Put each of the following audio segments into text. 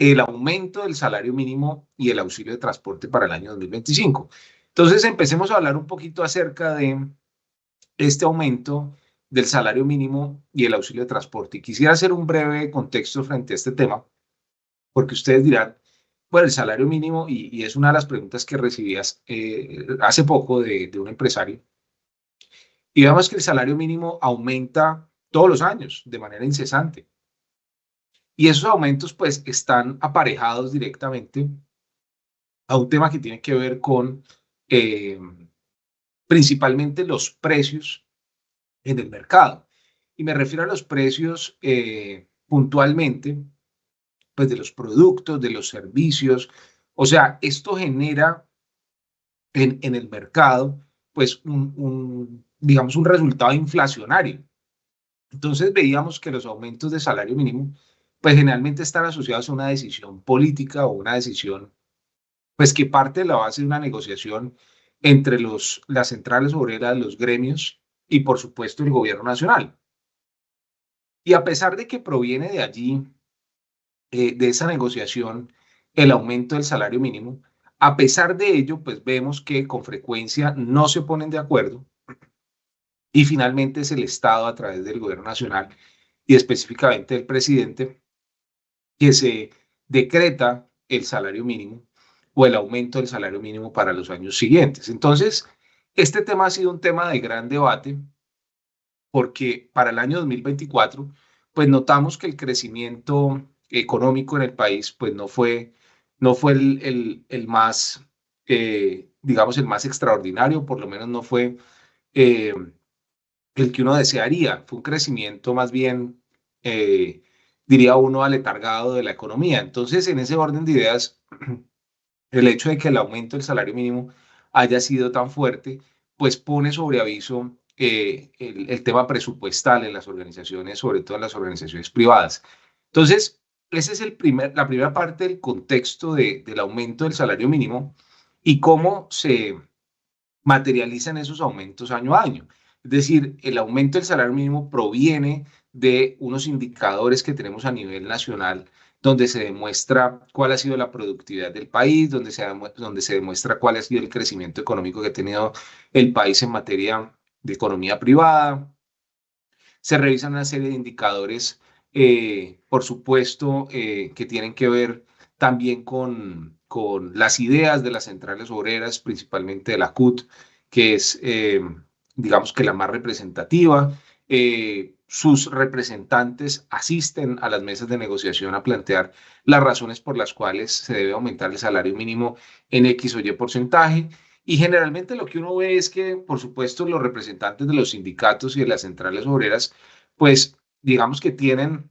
el aumento del salario mínimo y el auxilio de transporte para el año 2025. Entonces, empecemos a hablar un poquito acerca de este aumento del salario mínimo y el auxilio de transporte. Y quisiera hacer un breve contexto frente a este tema, porque ustedes dirán, bueno, el salario mínimo, y es una de las preguntas que recibías hace poco de un empresario, y vemos que el salario mínimo aumenta todos los años de manera incesante. Y esos aumentos pues están aparejados directamente a un tema que tiene que ver con eh, principalmente los precios en el mercado. Y me refiero a los precios puntualmente, pues de los productos, de los servicios. O sea, esto genera en el mercado, pues digamos, un resultado inflacionario. Entonces veíamos que los aumentos de salario mínimo, pues generalmente están asociados a una decisión política o una decisión, pues que parte de la base de una negociación entre las centrales obreras, los gremios y por supuesto el gobierno nacional. Y a pesar de que proviene de allí, de esa negociación, el aumento del salario mínimo, a pesar de ello, pues vemos que con frecuencia no se ponen de acuerdo y finalmente es el Estado a través del gobierno nacional y específicamente el presidente que se decreta el salario mínimo o el aumento del salario mínimo para los años siguientes. Entonces, este tema ha sido un tema de gran debate porque para el año 2024, pues notamos que el crecimiento económico en el país, pues no fue el más, digamos, el más extraordinario, por lo menos no fue eh, el que uno desearía. Fue un crecimiento más bien, diría uno, aletargado de la economía. Entonces, en ese orden de ideas, el hecho de que el aumento del salario mínimo haya sido tan fuerte, pues pone sobre aviso el tema presupuestal en las organizaciones, sobre todo en las organizaciones privadas. Entonces, esa es la primera parte del contexto del aumento del salario mínimo y cómo se materializan esos aumentos año a año. Es decir, el aumento del salario mínimo proviene de unos indicadores que tenemos a nivel nacional donde se demuestra cuál ha sido la productividad del país, donde se demuestra cuál ha sido el crecimiento económico que ha tenido el país en materia de economía privada. Se revisan una serie de indicadores, por supuesto, que tienen que ver también con las ideas de las centrales obreras, principalmente de la CUT, que es, digamos que la más representativa. Sus representantes asisten a las mesas de negociación a plantear las razones por las cuales se debe aumentar el salario mínimo en X o Y porcentaje. Y generalmente lo que uno ve es que, por supuesto, los representantes de los sindicatos y de las centrales obreras, pues digamos que tienen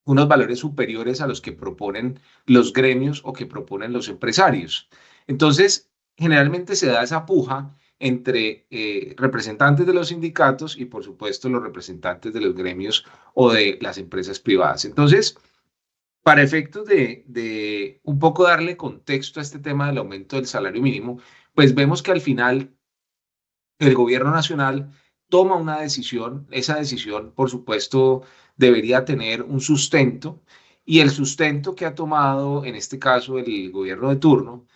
unos valores superiores a los que proponen los gremios o que proponen los empresarios. Entonces, generalmente se da esa puja entre representantes de los sindicatos y, por supuesto, los representantes de los gremios o de las empresas privadas. Entonces, para efectos de un poco darle contexto a este tema del aumento del salario mínimo, pues vemos que al final el gobierno nacional toma una decisión, esa decisión, por supuesto, debería tener un sustento, y el sustento que ha tomado, en este caso, el gobierno de turno,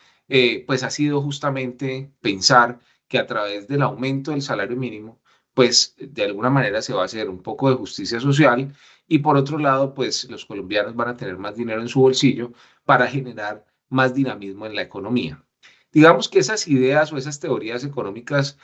pues ha sido justamente pensar que a través del aumento del salario mínimo, pues de alguna manera se va a hacer un poco de justicia social y por otro lado, pues los colombianos van a tener más dinero en su bolsillo para generar más dinamismo en la economía. Digamos que esas ideas o esas teorías económicas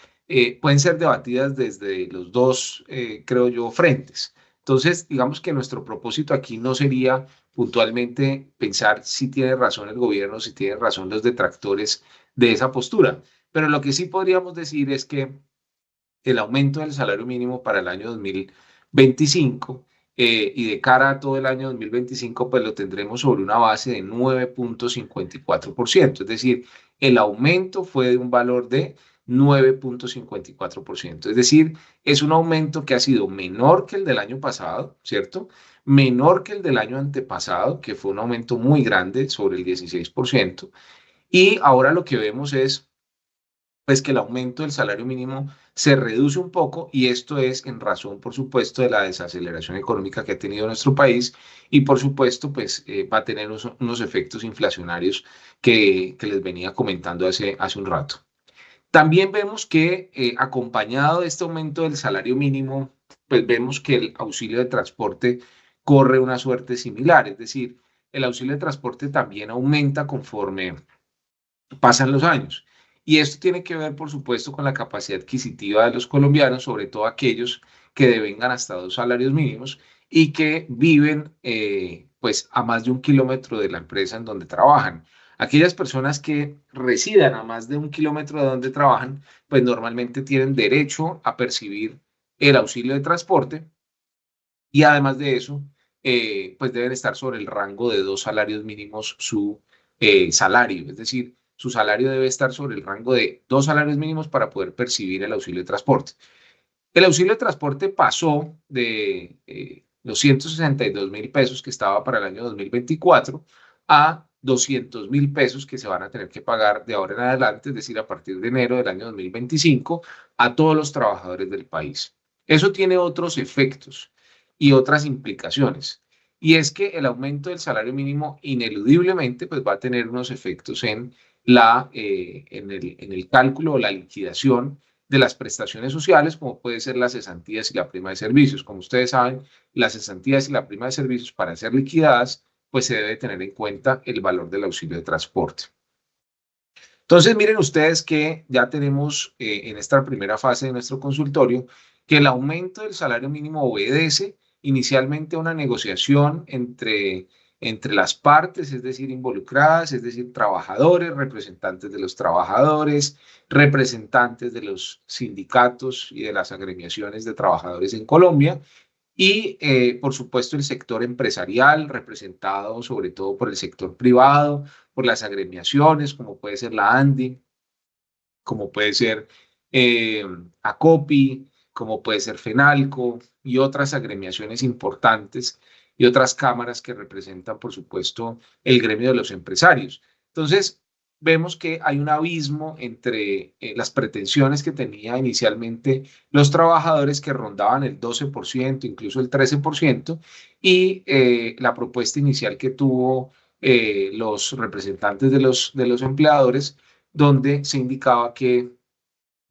pueden ser debatidas desde los dos, creo yo, frentes. Entonces, digamos que nuestro propósito aquí no sería puntualmente pensar si tiene razón el gobierno, si tienen razón los detractores de esa postura, pero lo que sí podríamos decir es que el aumento del salario mínimo para el año 2025 y de cara a todo el año 2025, pues lo tendremos sobre una base de 9,54%. Es decir, el aumento fue de un valor de 9,54%. Es decir, es un aumento que ha sido menor que el del año pasado, ¿cierto? Menor que el del año antepasado, que fue un aumento muy grande, sobre el 16%. Y ahora lo que vemos es pues que el aumento del salario mínimo se reduce un poco y esto es en razón, por supuesto, de la desaceleración económica que ha tenido nuestro país y, por supuesto, pues va a tener unos efectos inflacionarios que les venía comentando hace un rato. También vemos que acompañado de este aumento del salario mínimo, pues vemos que el auxilio de transporte corre una suerte similar, es decir, el auxilio de transporte también aumenta conforme pasan los años. Y esto tiene que ver, por supuesto, con la capacidad adquisitiva de los colombianos, sobre todo aquellos que devengan hasta 2 salarios mínimos y que viven pues a más de 1 kilómetro de la empresa en donde trabajan. Aquellas personas que residan a más de 1 kilómetro de donde trabajan, pues normalmente tienen derecho a percibir el auxilio de transporte y además de eso, pues deben estar sobre el rango de 2 salarios mínimos su salario, es decir, su salario debe estar sobre el rango de 2 salarios mínimos para poder percibir el auxilio de transporte. El auxilio de transporte pasó de los 162.000 pesos que estaba para el año 2024 a 200.000 pesos que se van a tener que pagar de ahora en adelante, es decir, a partir de enero del año 2025, a todos los trabajadores del país. Eso tiene otros efectos y otras implicaciones. Y es que el aumento del salario mínimo ineludiblemente pues, va a tener unos efectos en el cálculo o la liquidación de las prestaciones sociales, como puede ser las cesantías y la prima de servicios. Como ustedes saben, las cesantías y la prima de servicios para ser liquidadas, pues se debe tener en cuenta el valor del auxilio de transporte. Entonces, miren ustedes que ya tenemos en esta primera fase de nuestro consultorio que el aumento del salario mínimo obedece inicialmente a una negociación entre las partes, es decir, involucradas, es decir, trabajadores, representantes de los trabajadores, representantes de los sindicatos y de las agremiaciones de trabajadores en Colombia y, por supuesto, el sector empresarial, representado sobre todo por el sector privado, por las agremiaciones, como puede ser la ANDI, como puede ser eh, ACOPI, como puede ser FENALCO y otras agremiaciones importantes y otras cámaras que representan, por supuesto, el gremio de los empresarios. Entonces, vemos que hay un abismo entre las pretensiones que tenía inicialmente los trabajadores que rondaban el 12%, incluso el 13%, y la propuesta inicial que tuvo los representantes de los empleadores, donde se indicaba que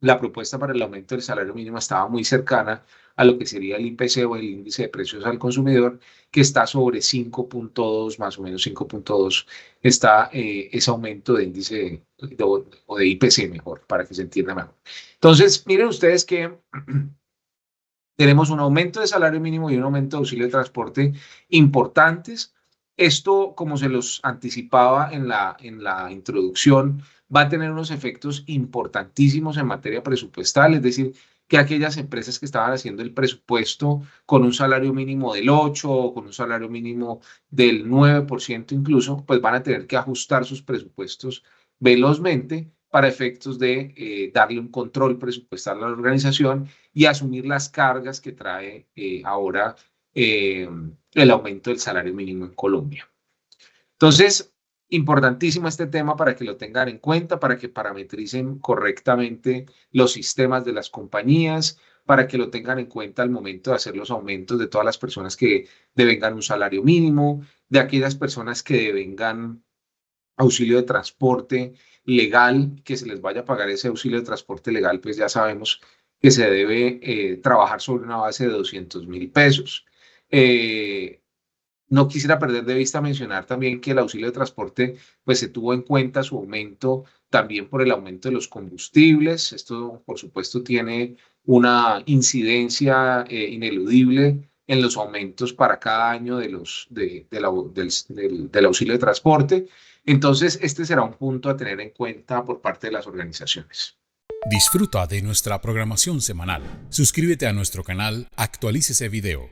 la propuesta para el aumento del salario mínimo estaba muy cercana a lo que sería el IPC o el índice de precios al consumidor, que está sobre 5.2, más o menos 5.2, está ese aumento de índice o de IPC mejor, para que se entienda mejor. Entonces, miren ustedes que tenemos un aumento de salario mínimo y un aumento de auxilio de transporte importantes. Esto, como se los anticipaba en la introducción, va a tener unos efectos importantísimos en materia presupuestal, es decir, que aquellas empresas que estaban haciendo el presupuesto con un salario mínimo del 8 o con un salario mínimo del 9% incluso, pues van a tener que ajustar sus presupuestos velozmente para efectos de darle un control presupuestal a la organización y asumir las cargas que trae ahora el aumento del salario mínimo en Colombia. Entonces, importantísimo este tema para que lo tengan en cuenta, para que parametricen correctamente los sistemas de las compañías, para que lo tengan en cuenta al momento de hacer los aumentos de todas las personas que devengan un salario mínimo, de aquellas personas que devengan auxilio de transporte legal, que se les vaya a pagar ese auxilio de transporte legal, pues ya sabemos que se debe trabajar sobre una base de 200.000 pesos. No quisiera perder de vista mencionar también que el auxilio de transporte, pues se tuvo en cuenta su aumento también por el aumento de los combustibles. Esto, por supuesto, tiene una incidencia ineludible en los aumentos para cada año del auxilio de transporte. Entonces, este será un punto a tener en cuenta por parte de las organizaciones. Disfruta de nuestra programación semanal. Suscríbete a nuestro canal, actualícese video